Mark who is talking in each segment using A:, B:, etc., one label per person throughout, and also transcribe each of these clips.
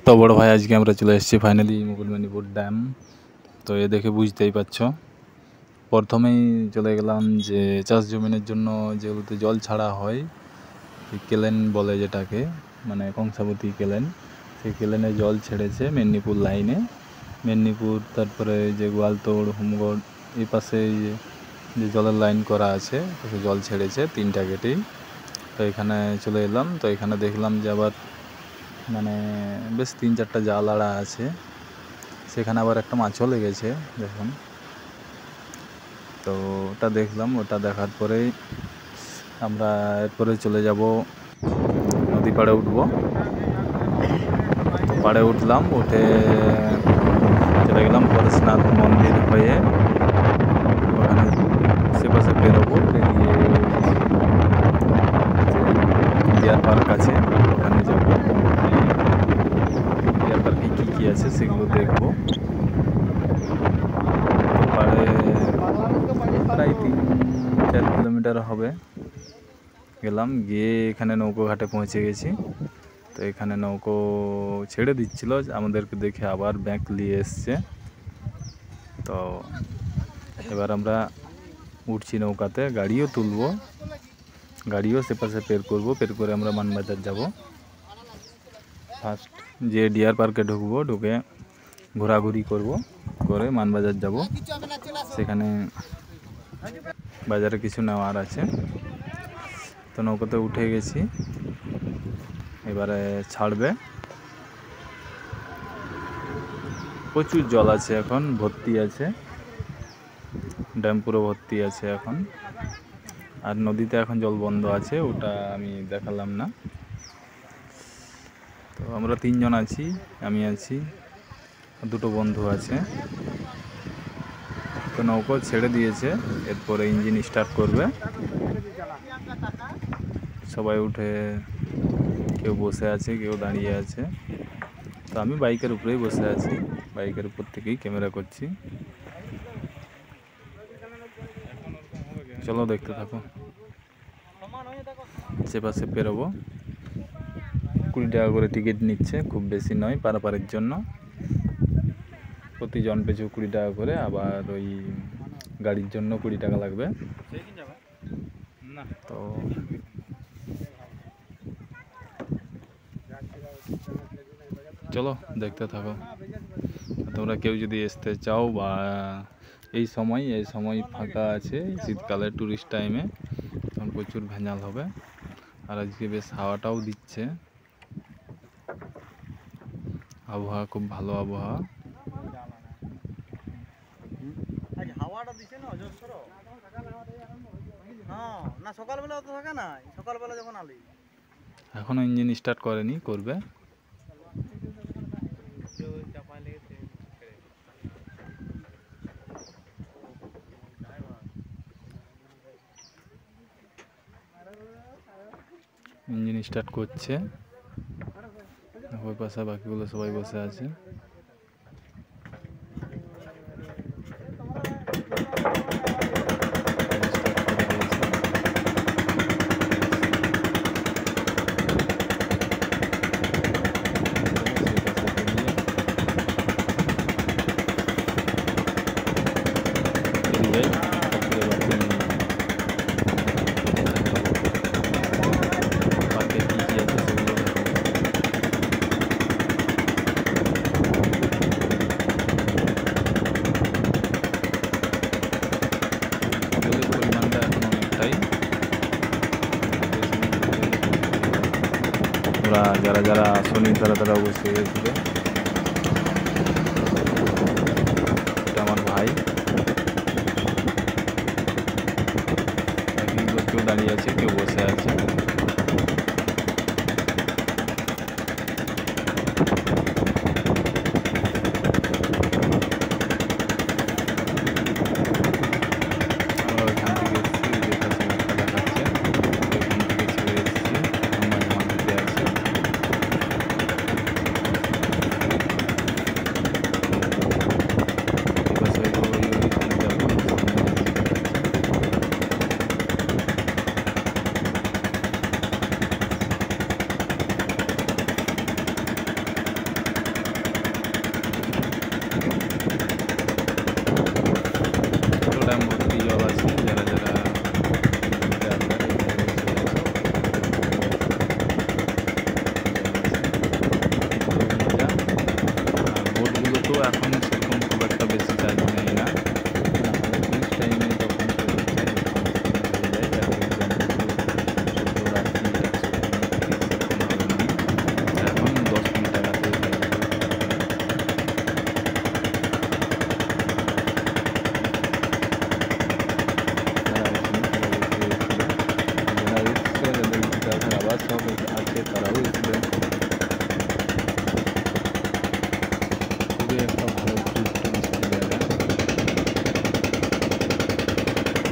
A: তো বড় ভাই আজকে আমরা চলে এসেছি ফাইনালি মুকুটমণিপুর ড্যাম। তো এ দেখে বুঝতেই পারছো, প্রথমেই চলে গেলাম যে চাষ জমিনের জন্য যেগুলোতে জল ছাড়া হয়, কেলেন বলে যেটাকে, মানে কংসাবতী কেলেন, সেই কেলেনে জল ছেড়েছে মেদিনীপুর লাইনে। মেদিনীপুর, তারপরে যে গোয়ালতোড়, হোমগড়, এই পাশে যে জলের লাইন করা আছে, জল ছেড়েছে 3টা গেটেই। তো এখানে চলে এলাম। তো এখানে দেখলাম যে আবার মানে বেশ 3-4টা জাল আড়া আছে, সেখানে আবার একটা মাছও লেগেছে দেখুন। তো ওটা দেখলাম, ওটা দেখার পরেই আমরা এরপরে চলে যাব নদী পাড়ে উঠবো। তো পাড়ে উঠলাম, উঠে চলে গেলাম পরেশনাথ মন্দির হয়ে, ওখানে সেপাশে বেরোবো, বেরিয়ে ডিয়ার পার্ক আছে ওখানে যাবো। ডিয়ার পার্কে কী কী আছে সেগুলো দেখবো। পাড়ে প্রায় 3-4 কিলোমিটার হবে গেলাম, গিয়ে এখানে নৌকো ঘাটে পৌঁছে গেছি। তো এখানে নৌকো ছেড়ে দিচ্ছিল, আমাদেরকে দেখে আবার ব্যাক নিয়ে এসছে। তো এবার আমরা উঠছি নৌকাতে, গাড়িও তুলবো, গাড়িও সেপাশে পের করবো, পের করে আমরা মানবাজার যাব। ফার্স্ট যে ডিয়ার পার্কে ঢুকবো, ঢুকে ঘোরাঘুরি করব, করে মানবাজার যাব। সেখানে বাজারে কিছু নেওয়ার আছে। তো নৌকাতে উঠে গেছি, এবারে ছাড়বে। প্রচুর জল আছে এখন, ভর্তি আছে, ড্যাম পুরো ভর্তি আছে এখন। আর নদীতে এখন জল বন্ধ আছে, ওটা আমি দেখালাম না। তো আমরা 3 জন আছি, আমি আছি, 2টো বন্ধু আছে। তো নৌকো ছেড়ে দিয়েছে, এরপরে ইঞ্জিন স্টার্ট করবে। সবাই উঠে, কেউ বসে আছে, কেউ দাঁড়িয়ে আছে। তো আমি বাইকের উপরেই বসে আছি, বাইকের উপর থেকেই ক্যামেরা করছি। চলো দেখতে থাকো। সেপাশে পেরোবো, 20 টাকা করে টিকিট নিচ্ছে, খুব বেশি নয় পারাপারের জন্য, প্রতিজন পিছু 20 টাকা করে। আবার ওই গাড়ির জন্য 20 টাকা লাগবে। তো চলো দেখতে থাকো। তোমরা কেউ যদি আসতে চাও বা এই সময় ফাঁকা আছে, শীতকালে ট্যুরিস্ট টাইমে, তখন প্রচুর ভেঞ্জাল হবে। আর আজকে বেশ হাওয়াটাও দিচ্ছে, আবহাওয়া খুব ভালো আবহাওয়া। এখনো ইঞ্জিন স্টার্ট করেনি, করবে। ইঞ্জিন স্টার্ট করছে, ওই পাশে বাকিগুলো সবাই বসে আছে। ওরা যারা আসনি তারা অবশ্যই এসবে। এটা আমার ভাই, কেউ দাঁড়িয়ে আছে, কেউ বসে আছে। খুবই একটা ভালো টুরিস্ট জায়গা।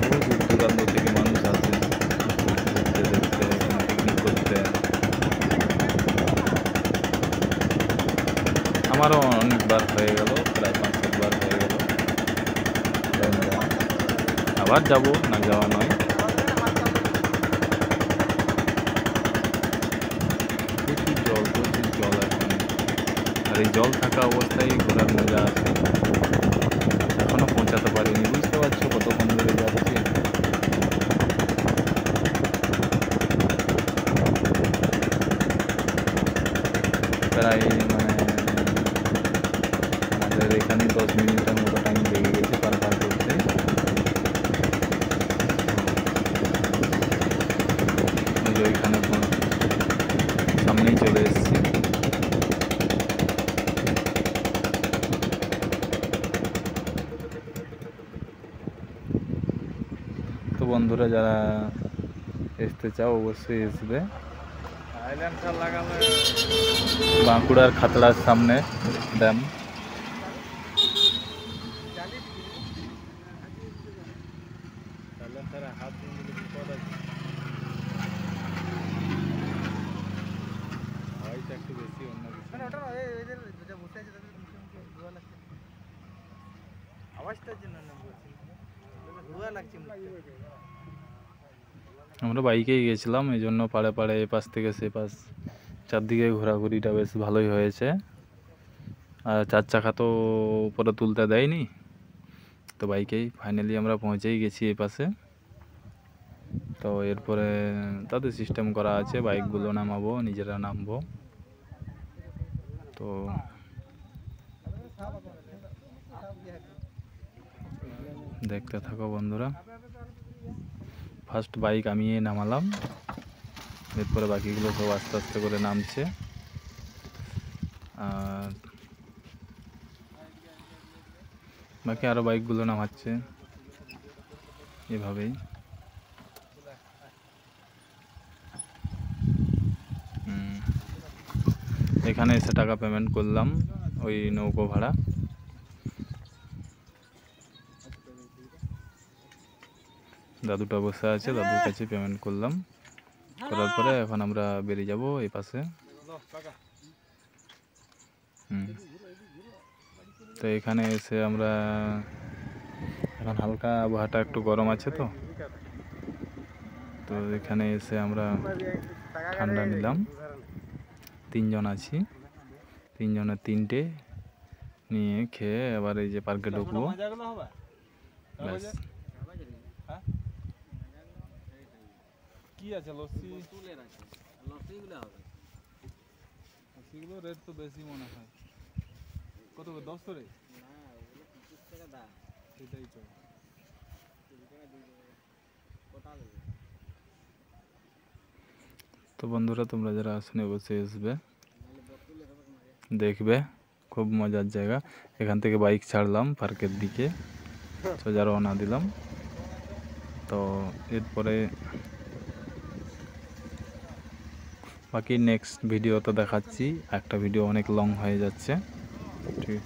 A: বহু দূর দূরান্ত থেকে মানুষ আসে ঘুরতে দেখতে, এখানে পিকনিক করতে। আমারও অনেকবার হয়ে গেল, প্রায় 5-7 বার হয়ে গেল। আবার যাব, না যাওয়া নয়। প্রচুর জল এখন। আর এই জল থাকা অবস্থায় ঘোরার মজা আছে। এখনো পৌঁছাতে পারিনি, বুঝতে পারছো কতক্ষণ ধরে যাচ্ছি। প্রায় আমাদের এখানে 10 মিনিটের মতো টাইম লেগে গেছে পার করতে। ওই যে ওইখানে সামনেই চলে এসেছি। তো বন্ধুরা যারা আসতে চাও অবশ্যই আসবে। বাঁকুড়ার খাতড়ার সামনে ড্যাম। একটু বেশি অন্য আমরা বাইকেই গেছিলাম, এই জন্য পাড়ে পাড়ে এপাশ থেকে সে পাশ চারদিকে ঘোরাঘুরিটা বেশ ভালোই হয়েছে। আর 4 চাকা তো উপরে তুলতে দেয়নি, তো বাইকেই ফাইনালি আমরা পৌঁছেই গেছি এই পাশে। তো এরপরে তাদের সিস্টেম করা আছে, বাইকগুলো নামাবো, নিজেরা নামবো। তো দেখতে থাকো বন্ধুরা। ফার্স্ট বাইক আমি নামালাম, এরপরে বাকিগুলো সব আস্তে আস্তে করে নামছে। আর বাকি আরও বাইকগুলো নামাচ্ছে এভাবেই। এখানে এসে টাকা পেমেন্ট করলাম, ওই নৌকো ভাড়া। দাদুটা বসে আছে, দাদুর কাছে পেমেন্ট করলাম। করার পরে এখন আমরা বেরিয়ে যাব এই পাশে। তো এখানে এসে আমরা এখন হালকা আবহাওয়াটা একটু গরম আছে, তো এখানে এসে আমরা ঠান্ডা নিলাম। 3 জন আছি, 3 জনের 3টে নিয়ে খেয়ে এবার এই যে পার্কে ঢুকবো। ব্যাস। কি আছে লস্যি? লস্যিগুলো রেট তো বেশি মনে হয়। কত 10 করে? সেটাই তো। তো বন্ধুরা তোমরা যারা আসেনি অবশ্যই আসবে, দেখবে, খুব মজার জায়গা। এখান থেকে বাইক ছাড়লাম পার্কের দিকে, সোজা রওনা দিলাম। তো এরপরে বাকি নেক্সট ভিডিও তো দেখাচ্ছি, একটা ভিডিও অনেক লং হয়ে যাচ্ছে। ঠিক।